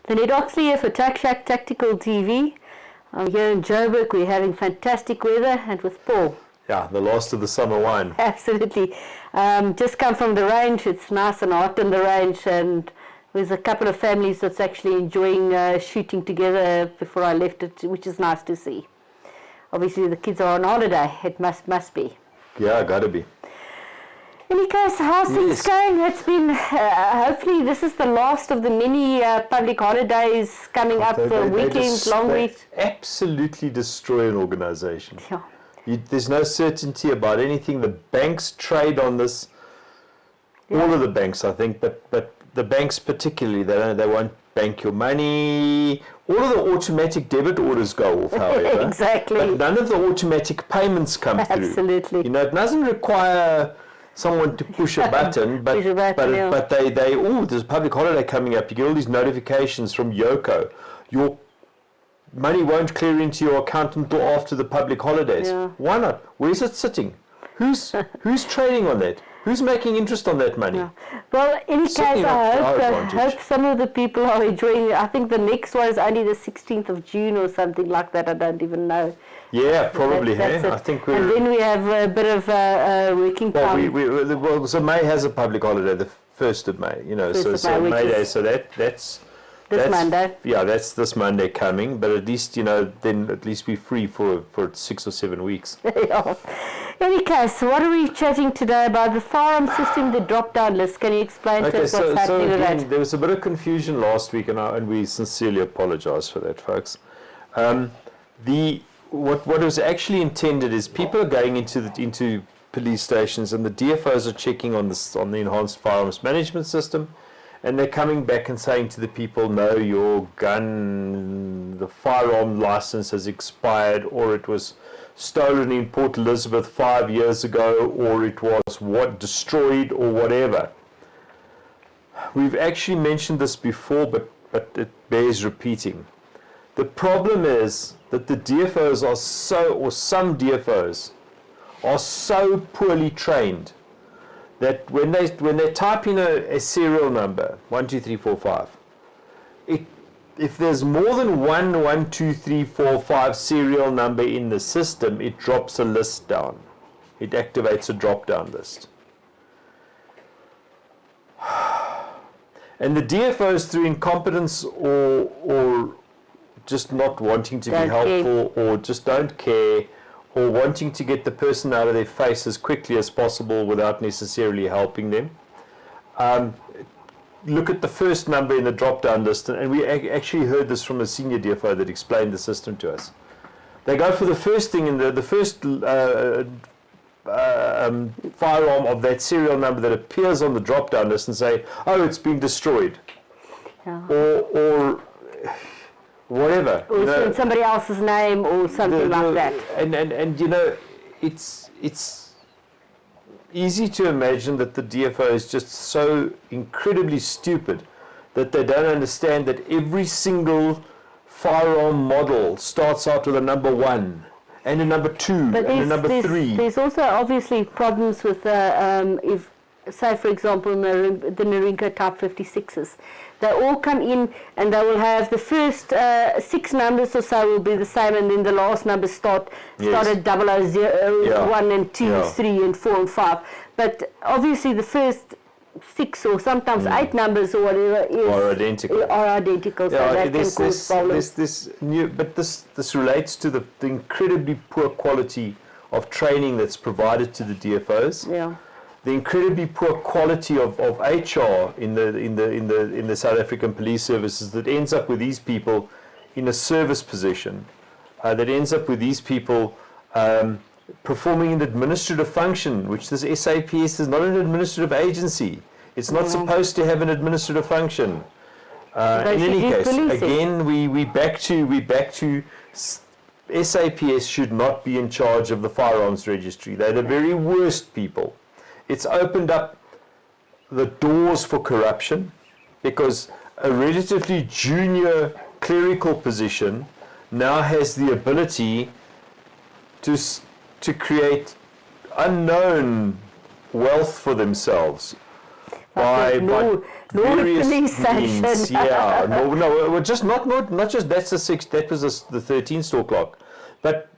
The Ned Oxley here for Tuck Shack Tactical TV. Here in Joburg, we're having fantastic weather, and with Paul. Yeah, the last of the summer wine. Absolutely. Just come from the range. It's nice and hot in the range, and there's a couple of families that's actually enjoying shooting together before I left it, which is nice to see. Obviously, the kids are on holiday. It must be. Yeah, gotta be. In any case, how's things going? It's been, hopefully this is the last of the many public holidays coming up for weekends, long weeks. Absolutely destroy an organization. Yeah. There's no certainty about anything. The banks trade on this. Yeah. All of the banks, I think, but the banks particularly, they won't bank your money. All of the automatic debit orders go off, however. Exactly. But none of the automatic payments come through. Absolutely. You know, it doesn't require someone to push a button, but there's a public holiday coming up. You get all these notifications from Yoko. Your money won't clear into your account until after the public holidays. Yeah. Why not? Where's it sitting? Who's trading on that? Who's making interest on that money? Yeah. Well, in any case, I hope some of the people are enjoying it. I think the next one is only the 16th of June or something like that. I don't even know. Yeah, probably. I think we're. And then we have a bit of working time. Well, so May has a public holiday, the 1st of May. You know, so May Day. So that's Monday. Yeah, that's this Monday coming. But at least then at least we're free for 6 or 7 weeks. Yeah. In any case, what are we chatting today about? The firearm system, the drop-down list. Can you explain to us what's happening with that? There was a bit of confusion last week, and we sincerely apologise for that, folks. What was actually intended is people are going into police stations, and the DFOs are checking on the enhanced firearms management system, and they're coming back and saying to the people, no, your gun, the firearm license has expired, or it was stolen in Port Elizabeth 5 years ago, or it was destroyed, or whatever. We've actually mentioned this before, but it bears repeating. The problem is that the DFOs some DFOs are so poorly trained that when they type in a serial number 1 2 3 4 5, if there's more than 1 2 3 4 5 serial number in the system, it drops a list down. It activates a drop-down list. And the DFOs, through incompetence or just not wanting to be helpful, or just don't care, or wanting to get the person out of their face as quickly as possible without necessarily helping them, look at the first number in the drop-down list, and we actually heard this from a senior DFO that explained the system to us. They go for the first thing in the first firearm of that serial number that appears on the drop-down list and say, oh, it's been destroyed. Yeah. Or whatever. Or in somebody else's name or something like that. And it's easy to imagine that the DFO is just so incredibly stupid that they don't understand that every single firearm model starts out with a number 1 and a number 2 and a number 3. There's also obviously problems with if, say for example, the Narinko Type 56s. They all come in and they will have the first 6 numbers or so will be the same, and then the last numbers start at 000, 1 and 2, 3 and 4 and 5. But obviously the first 6 or sometimes 8 numbers or whatever are identical. So that can cause problems. This relates to the incredibly poor quality of training that's provided to the DFOs. Yeah. The incredibly poor quality of HR in the South African police services that ends up with these people in a service position, that ends up with these people performing an administrative function, which this SAPS is not an administrative agency. It's not supposed to have an administrative function. In any case, again, we back to SAPS should not be in charge of the firearms registry. They're the very worst people. It's opened up the doors for corruption, because a relatively junior clerical position now has the ability to create unknown wealth for themselves. by various police means. station. Yeah, well, just not just that's the 6. That was the 13 store clock, but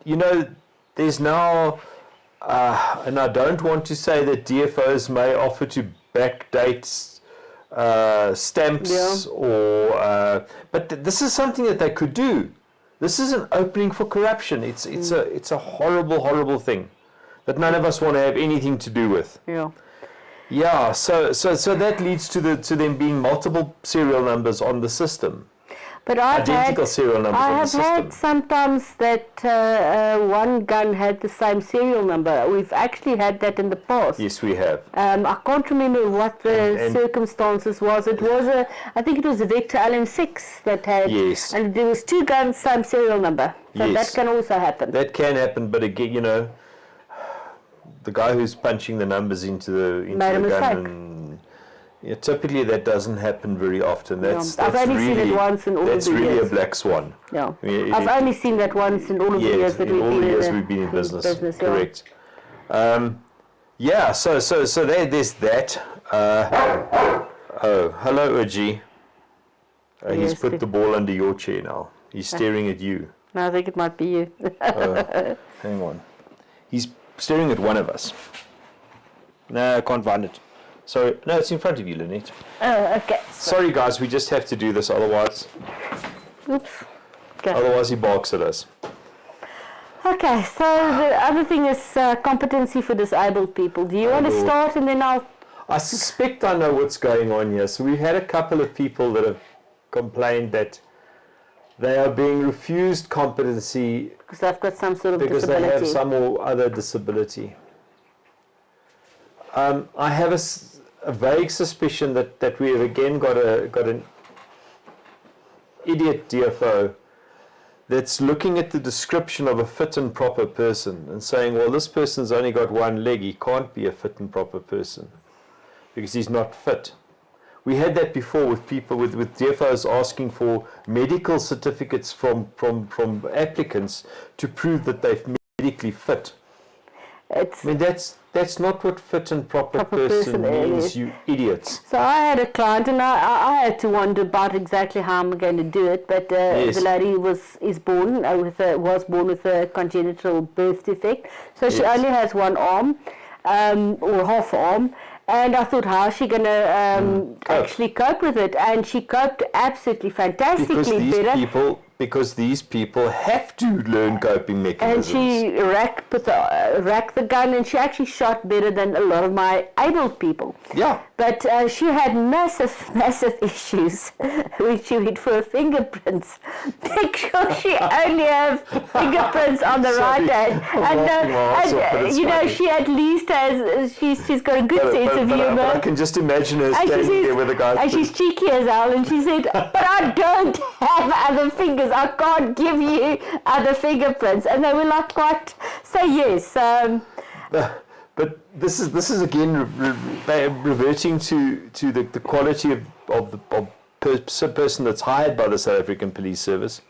there's now, and I don't want to say that DFOs may offer to backdate stamps but this is something that they could do. This is an opening for corruption. It's a horrible thing that none of us want to have anything to do with. Yeah, so that leads to them being multiple serial numbers on the system. But identical serial numbers on the system. I have had sometimes that one gun had the same serial number. We've actually had that in the past. Yes, we have. I can't remember what the circumstances was. It was I think it was a Vector LM6 that had, yes. And there was 2 guns, same serial number. So yes. that can also happen. That can happen, but again, the guy who's punching the numbers into the gun, and typically that doesn't happen very often. That's I've only really, seen it once in all of the years. That's really a black swan. Yeah, I've only seen that once in all of the years that we've been in business. Correct. So there's that. Hello, Uji. He's put the ball under your chair now. He's staring at you. No, I think it might be you. Hang on. He's staring at one of us. No, I can't find it. Sorry, no, it's in front of you, Lynette. Oh, okay. Sorry, guys, we just have to do this, otherwise. Oops. Okay. Otherwise, he barks at us. Okay, so the other thing is competency for disabled people. Do you want to start, and then I'll... I suspect I know what's going on here. So we've had a couple of people that have complained that they are being refused competency because they've got some sort of because disability. They have some or other disability. I have a vague suspicion that we have again got an idiot DFO that's looking at the description of a fit and proper person and saying, well, this person's only got one leg, he can't be a fit and proper person because he's not fit. We had that before with people, with DFOs asking for medical certificates from applicants to prove that they're medically fit. I mean, that's not what fit and proper person means, you idiots. So I had a client, and I had to wonder about exactly how I'm going to do it, but the lady was born with a congenital birth defect, so she only has one arm, or half arm. And I thought, how is she going to actually cope with it? And she coped absolutely fantastically better. Because these people have to learn coping mechanisms. And she racked the gun, and she actually shot better than a lot of my able people. Yeah. But she had massive issues when she went for her fingerprints. Make sure she only have fingerprints on the right hand. And she at least has, she's got a good sense of humor. I can just imagine her standing there with a guy. And she's cheeky as hell, and she said, but I don't have other fingers. I can't give you other fingerprints. And they were like, what? So yes. But this is again reverting to the quality of the person that's hired by the South African Police Service.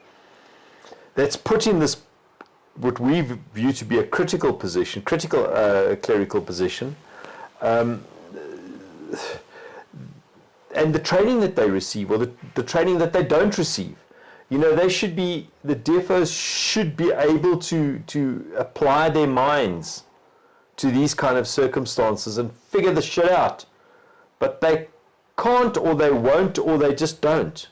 That's put in this what we view to be a critical clerical position, and the training that they receive, or the training that they don't receive. The DFOs should be able to apply their minds to these kind of circumstances and figure the shit out. But they can't, or they won't, or they just don't.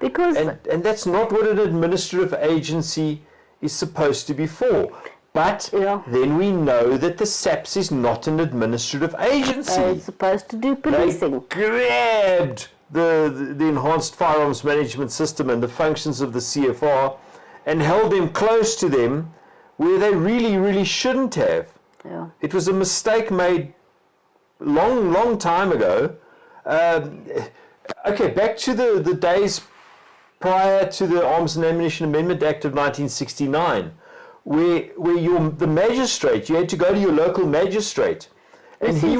And that's not what an administrative agency is supposed to be for. But then we know that the SAPS is not an administrative agency. It's supposed to do policing. They grabbed the enhanced firearms management system and the functions of the CFR and held them close to them where they really shouldn't have. Yeah. It was a mistake made long time ago. Okay, back to the days prior to the Arms and Ammunition Amendment Act of 1969, where the magistrate, you had to go to your local magistrate, and he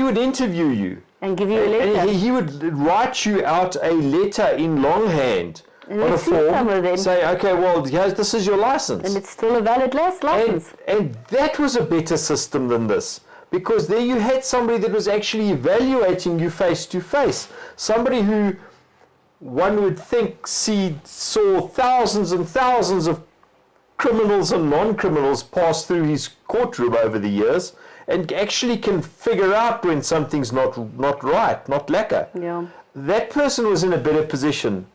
would interview you and give you a letter. And he would write you out a letter in longhand on a form, say, okay, well, this is your license. And it's still a valid license. And that was a better system than this. because there you had somebody that was actually evaluating you face to face. Somebody who one would think saw thousands and thousands of criminals and non-criminals pass through his courtroom over the years, and actually can figure out when something's not right, not lekker. Yeah. That person was in a better position.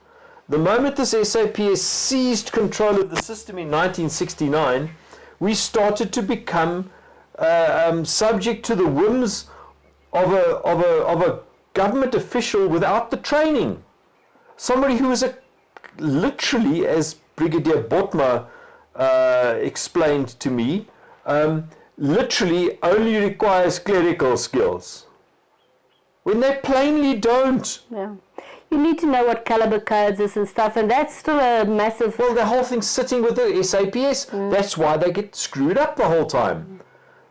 The moment this SAPS seized control of the system in 1969, we started to become subject to the whims of a government official without the training. Somebody who was literally, as Brigadier Botma explained to me, literally only requires clerical skills, when they plainly don't. Yeah. You need to know what caliber codes is and stuff, and that's still a massive... Well, the whole thing's sitting with the SAPS. That's why they get screwed up the whole time.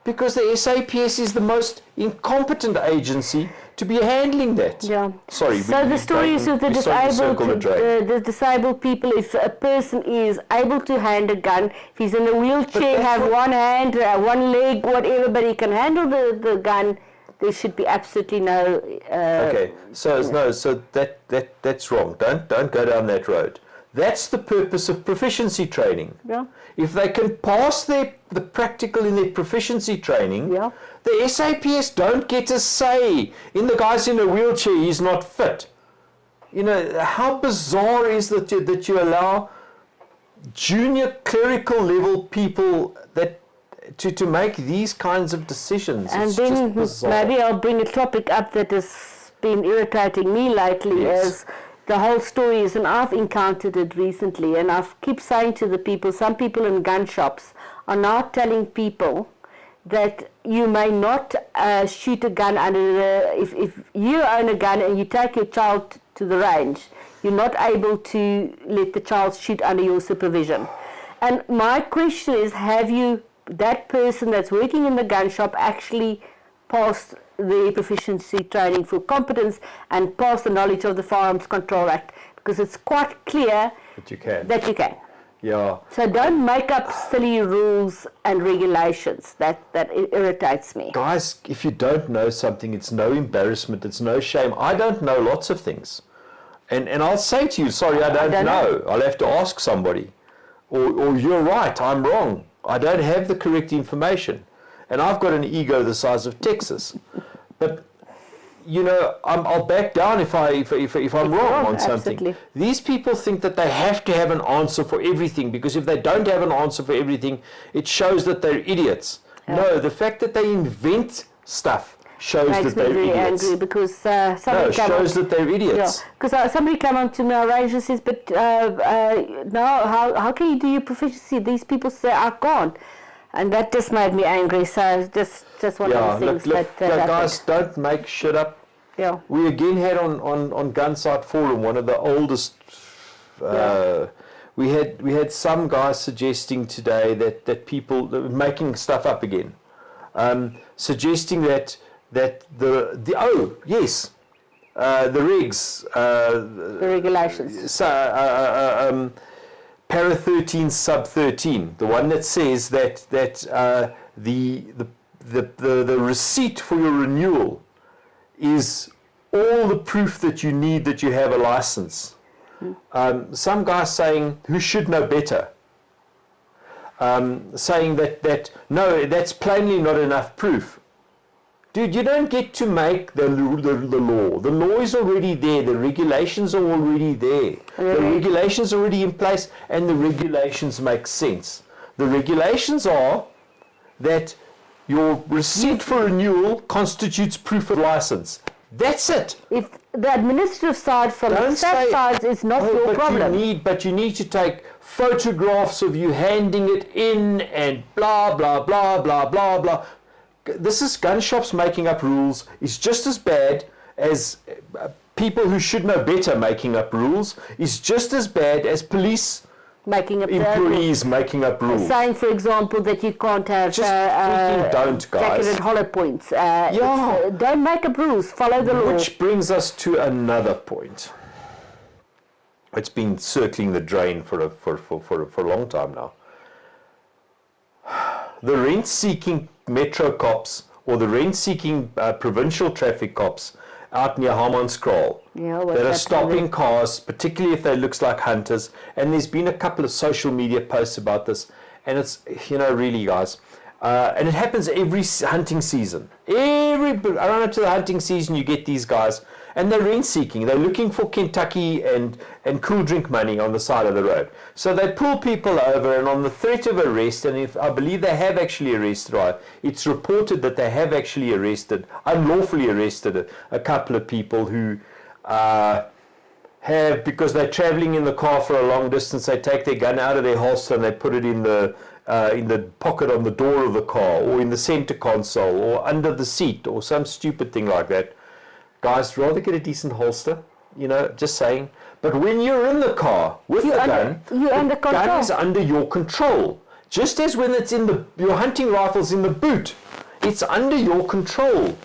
Because the SAPS is the most incompetent agency to be handling that. Yeah. Sorry. So the story is with the disabled people, if a person is able to hand a gun, if he's in a wheelchair, have one hand, one leg, whatever, but he can handle the gun, there should be absolutely no... okay, so that's wrong. Don't go down that road. That's the purpose of proficiency training. Yeah. If they can pass the practical in their proficiency training, yeah. the SAPS don't get a say in the guy's in a wheelchair, he's not fit. You know, how bizarre is that you allow junior clerical level people to make these kinds of decisions. And it's then just maybe I'll bring a topic up that has been irritating me lately, as the whole story is, and I've encountered it recently, and I keep saying to the people, some people in gun shops are now telling people that you may not shoot a gun if you own a gun and you take your child to the range, you're not able to let the child shoot under your supervision. And my question is, have that person that's working in the gun shop actually passed the proficiency training for competence and passed the knowledge of the Firearms Control Act? Because it's quite clear that you can. Yeah. So don't make up silly rules and regulations. That irritates me. Guys, if you don't know something, it's no embarrassment, it's no shame. I don't know lots of things. And I'll say to you, sorry, I don't know. I'll have to ask somebody. Or you're right, I'm wrong. I don't have the correct information. And I've got an ego the size of Texas. But, you know, I'll back down if I'm wrong on something. Absolutely. These people think that they have to have an answer for everything, because if they don't have an answer for everything, it shows that they're idiots. Yeah. No, the fact that they invent stuff shows that they're idiots. Makes me very angry, because somebody shows that they're idiots. Yeah, because somebody came on to my range and says, but now how can you do your proficiency? These people say I can't. And that just made me angry. So just one of the things look, guys, don't make shit up. Yeah. We again had on Gunsite Forum, one of the oldest. We had some guys suggesting today that people making stuff up again, suggesting that the regs, the regulations. So Para 13 sub 13, the one that says that the receipt for your renewal is all the proof that you need that you have a license. Some guy saying, who should know better, saying that no, that's plainly not enough proof. Dude, you don't get to make the law. The law is already there. The regulations are already there. The regulations are already in place, and the regulations make sense. The regulations are that your receipt for renewal constitutes proof of license. That's it. If the administrative side from the SAPS side is not your problem. But you need to take photographs of you handing it in and blah, blah, blah, blah, blah, blah. This is gun shops making up rules. It's just as bad as people who should know better making up rules. It's just as bad as police employees making up rules. Saying, for example, that you can't have don't, guys. jacketed hollow points. Don't make up rules. Follow the law. Which brings us to another point. It's been circling the drain for a long time now. The rent-seeking metro cops or the rent-seeking provincial traffic cops out near Hammanskraal that are stopping cars, particularly if they looks like hunters. And there's been a couple of social media posts about this, and it's, you know, really, guys, and it happens every hunting season. Around up to the hunting season, you get these guys, and they're rent-seeking. They're looking for Kentucky and cool drink money on the side of the road. So they pull people over, and on the threat of arrest, and if I believe they have actually arrested, right, it's reported that they have actually unlawfully arrested a couple of people who have, because they're traveling in the car for a long distance, they take their gun out of their holster and they put it in the pocket on the door of the car, or in the center console, or under the seat, or some stupid thing like that. Guys, rather get a decent holster, you know, just saying. But when you're in the car with the gun, the gun is under your control. Just as when it's in your hunting rifle's in the boot, it's under your control.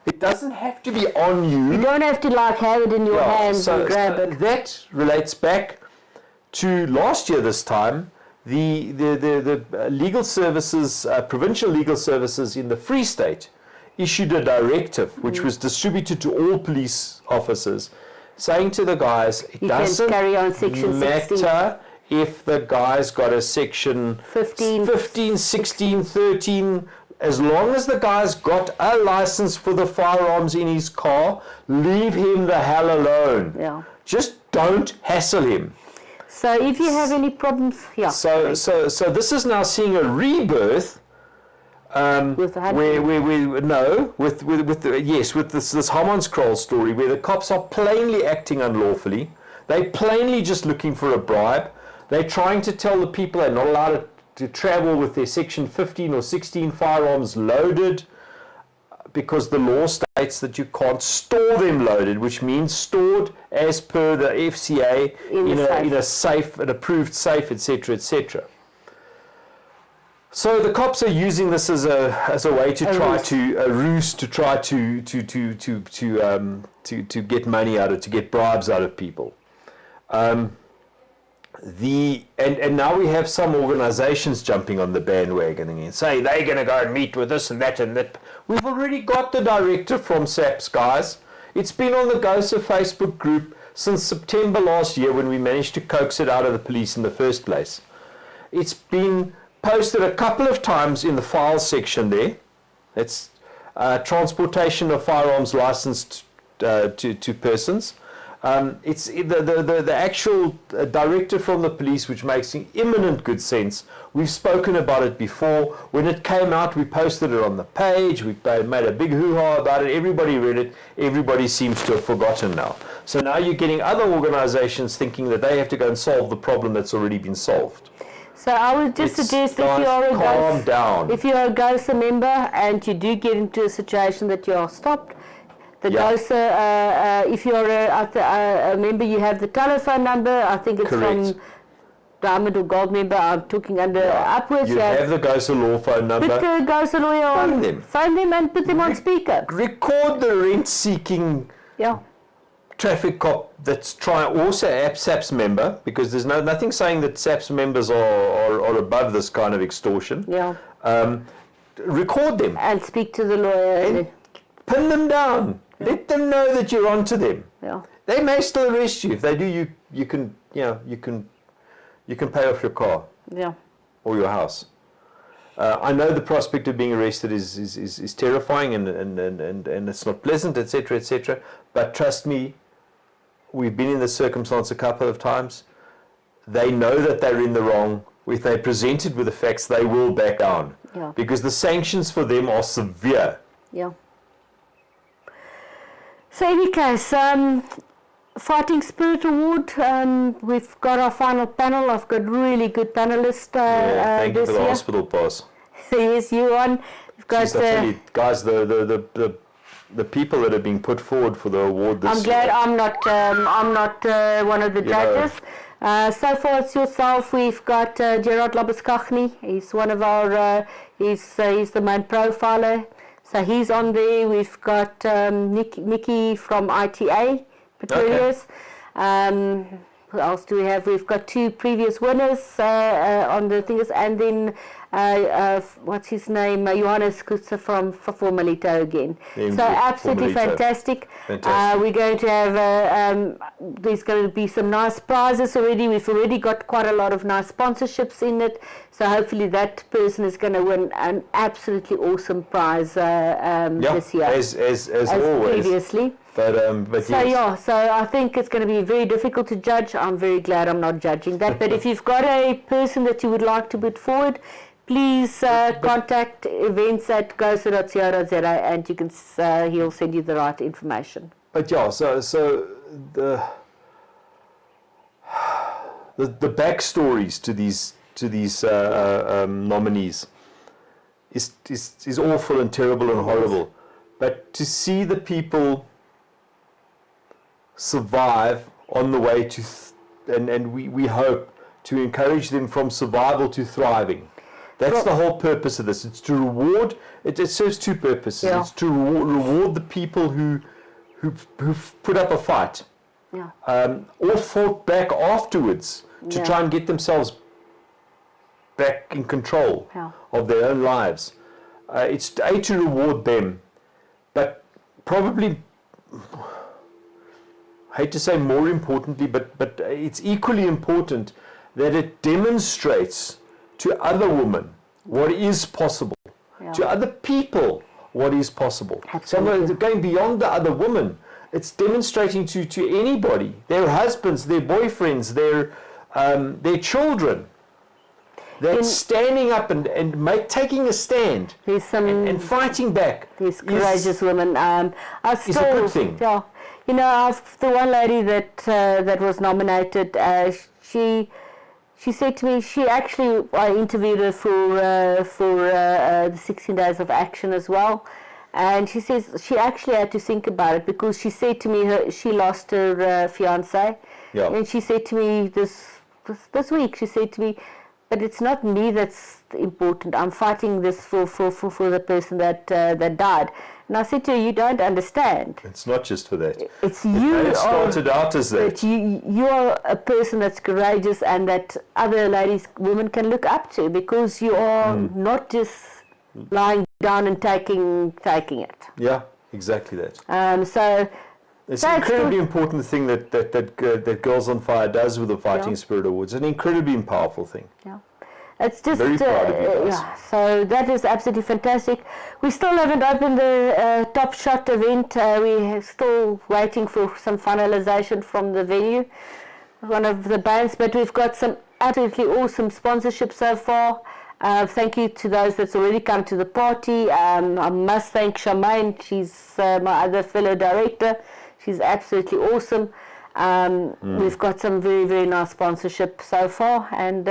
It doesn't have to be on you. You don't have to like have it in your hands and grab it. That relates back to last year this time. The legal services, provincial legal services in the Free State issued a directive which was distributed to all police officers, saying to the guys, it doesn't carry on section matter 16. If the guy's got a section 15, 16, 13, as long as the guy's got a license for the firearms in his car, leave him the hell alone. Yeah. Just don't hassle him. So if you have any problems, So this is now seeing a rebirth. With this Hammanskraal story, where the cops are plainly acting unlawfully. They're plainly just looking for a bribe. They're trying to tell the people they're not allowed to travel with their section 15 or 16 firearms loaded, because the law states that you can't store them loaded, which means stored as per the FCA in a safe, an approved safe, etc., etc. So the cops are using this as a way to try to get money out of, to get bribes out of people. And now we have some organizations jumping on the bandwagon and saying they're going to go and meet with this and that and that. We've already got the directive from SAPS, guys. It's been on the GOSA Facebook group since September last year, when we managed to coax it out of the police in the first place. It's been posted a couple of times in the files section there. It's transportation of firearms licensed to persons. It's the actual directive from the police, which makes imminent good sense. We've spoken about it before. When it came out, we posted it on the page. We made a big hoo-ha about it. Everybody read it. Everybody seems to have forgotten now. So now you're getting other organizations thinking that they have to go and solve the problem that's already been solved. So I would just suggest that if you're a GOSA member and you do get into a situation that you are stopped, the GOSA, if you're a member, you have the telephone number. I think it's from Diamond or Gold member. I'm talking under upwards. You have the GOSA law phone number. Put the GOSA lawyer on. Phone them and put them on speaker. Record the rent-seeking traffic cop that's trying, also a SAPS member, because there's nothing saying that SAPS members are above this kind of extortion. Record them and speak to the lawyer and pin them down. Let them know that you're onto them. They may still arrest you. If they do, you can pay off your car or your house. I know the prospect of being arrested is terrifying and it's not pleasant, etc., etc. But trust me, we've been in this circumstance a couple of times. They know that they're in the wrong. If they're presented with the facts, they will back down. Because the sanctions for them are severe. So in any case, Fighting Spirit Award, we've got our final panel. I've got really good panelists thank you for the hospital pass. Yes, you on. We've got guys, the people that have been put forward for the award this I'm glad I'm not one of the judges. So far it's yourself. We've got Gerard Labuskachny. He's one of our he's the main profiler. So he's on there. We've got Nikki from ITA, Pretorius. Who else do we have? We've got 2 previous winners on the things, and then what's his name? Johannes Kutzer from Formalito again. So absolutely fantastic. We're going to have, there's going to be some nice prizes already. We've already got quite a lot of nice sponsorships in it. So hopefully that person is going to win an absolutely awesome prize this year. As always. Previously. But so yes. So I think it's going to be very difficult to judge. I'm very glad I'm not judging that. But if you've got a person that you would like to put forward, please contact events@gosa.co.za and you can he'll send you the right information. But yeah, so the backstories to these nominees is awful and terrible and horrible. But to see the people survive on the way to, and we hope to encourage them from survival to thriving. That's the whole purpose of this. It's to reward. It serves 2 purposes. Yeah. It's to reward the people who put up a fight, or fought back afterwards to try and get themselves back in control of their own lives. It's to reward them, but probably, I hate to say more importantly, but it's equally important that it demonstrates to other women what is possible, to other people what is possible. Absolutely. So going beyond the other woman, it's demonstrating to anybody, their husbands, their boyfriends, their children, that standing up and taking a stand and fighting back. These courageous women is a good thing. Yeah. You know, the one lady that was nominated, she said to me, I interviewed her for the 16 Days of Action as well, and she says she actually had to think about it because she said to me she lost her fiance, and she said to me this week, she said to me, but it's not me that's important. I'm fighting this for the person that died. And I said to her, you don't understand. It's not just for that. It's you. It started out as that. You are a person that's courageous and that other women can look up to because you are not just lying down and taking it. Yeah, exactly that. So it's an incredibly important thing that Girls on Fire does with the Fighting Spirit Awards. An incredibly powerful thing. Yeah. It's just very proud of you guys. So that is absolutely fantastic. We still haven't opened the Top Shot event. We're still waiting for some finalization from the venue, one of the bands, but we've got some absolutely awesome sponsorship so far. Thank you to those that's already come to the party. I must thank Charmaine. She's my other fellow director. She's absolutely awesome. We've got some very, very nice sponsorship so far, and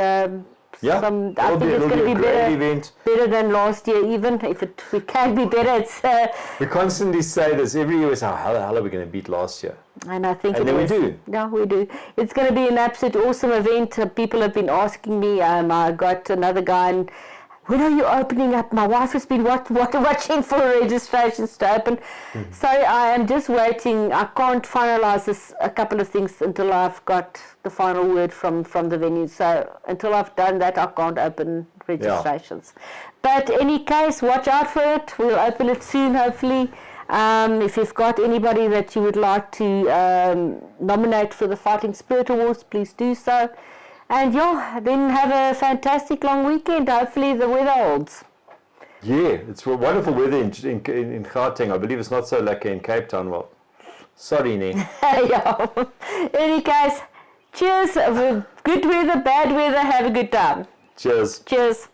I think it's going to be better than last year, even if we can be better. We constantly say this every year. We say, how the hell are we going to beat last year? And I think we do. Yeah, we do. It's going to be an absolute awesome event. People have been asking me. I got another guy, and when are you opening up? My wife has been watching for registrations to open. So I am just waiting. I can't finalize a couple of things until I've got the final word from the venue. So until I've done that, I can't open registrations. But in any case, watch out for it. We'll open it soon, hopefully. If you've got anybody that you would like to nominate for the Fighting Spirit Awards, please do so. And then have a fantastic long weekend. Hopefully the weather holds. Yeah, it's wonderful weather in Gauteng. I believe it's not so lucky in Cape Town. Well, sorry, Ne. Yeah. In any case, cheers. Good weather, bad weather, have a good time. Cheers. Cheers.